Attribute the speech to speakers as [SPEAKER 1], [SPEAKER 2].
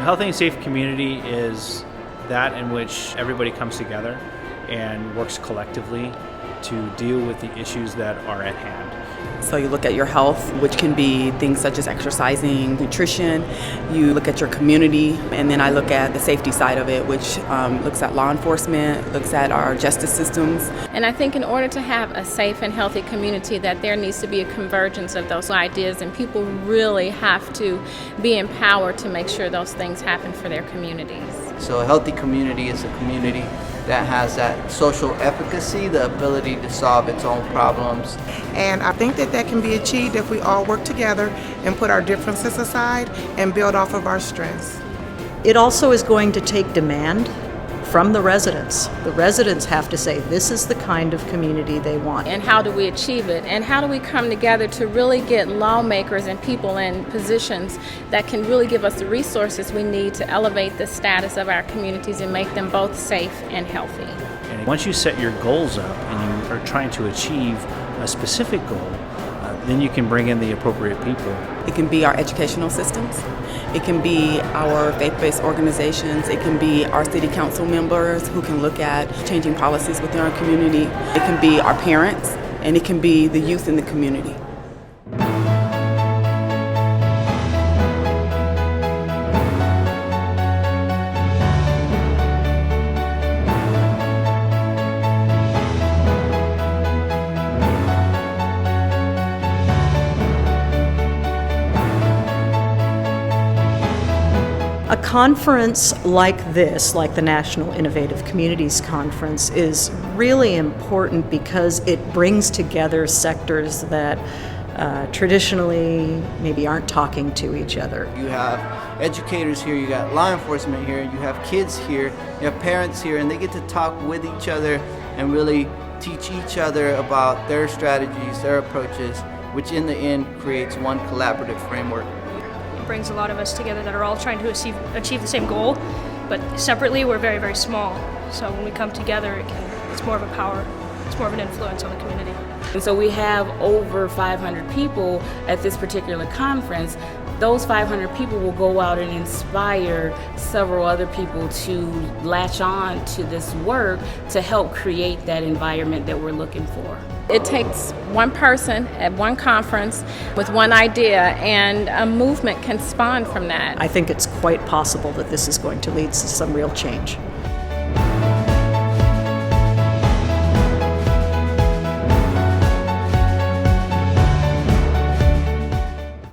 [SPEAKER 1] healthy and safe community is that in which everybody comes together and works collectively to deal with the issues that are at hand.
[SPEAKER 2] So you look at your health, which can be things such as exercising, nutrition. You look at your community, and then I look at the safety side of it, which looks at law enforcement, looks at our justice systems.
[SPEAKER 3] And I think in order to have a safe and healthy community, that there needs to be a convergence of those ideas, and people really have to be empowered to make sure those things happen for their communities.
[SPEAKER 4] So a healthy community is a community that has that social efficacy, the ability to solve its own problems.
[SPEAKER 5] And I think that can be achieved if we all work together and put our differences aside and build off of our strengths.
[SPEAKER 6] It also is going to take demand from the residents. The residents have to say this is the kind of community they want.
[SPEAKER 3] And how do we achieve it? And how do we come together to really get lawmakers and people in positions that can really give us the resources we need to elevate the status of our communities and make them both safe and healthy?
[SPEAKER 1] And once you set your goals up and you are trying to achieve a specific goal, then you can bring in the appropriate people.
[SPEAKER 2] It can be our educational systems. It can be our faith-based organizations. It can be our city council members who can look at changing policies within our community. It can be our parents, and it can be the youth in the community.
[SPEAKER 6] A conference like this, like the National Innovative Communities Conference, is really important because it brings together sectors that traditionally maybe aren't talking to each other.
[SPEAKER 4] You have educators here, you got law enforcement here, you have kids here, you have parents here, and they get to talk with each other and really teach each other about their strategies, their approaches, which in the end creates one collaborative framework.
[SPEAKER 7] Brings a lot of us together that are all trying to achieve the same goal, but separately we're very, very small. So when we come together, it's more of a power, it's more of an influence on the community.
[SPEAKER 8] And so we have over 500 people at this particular conference. Those 500 people will go out and inspire several other people to latch on to this work to help create that environment that we're looking for.
[SPEAKER 3] It takes one person at one conference with one idea, and a movement can spawn from that.
[SPEAKER 6] I think it's quite possible that this is going to lead to some real change.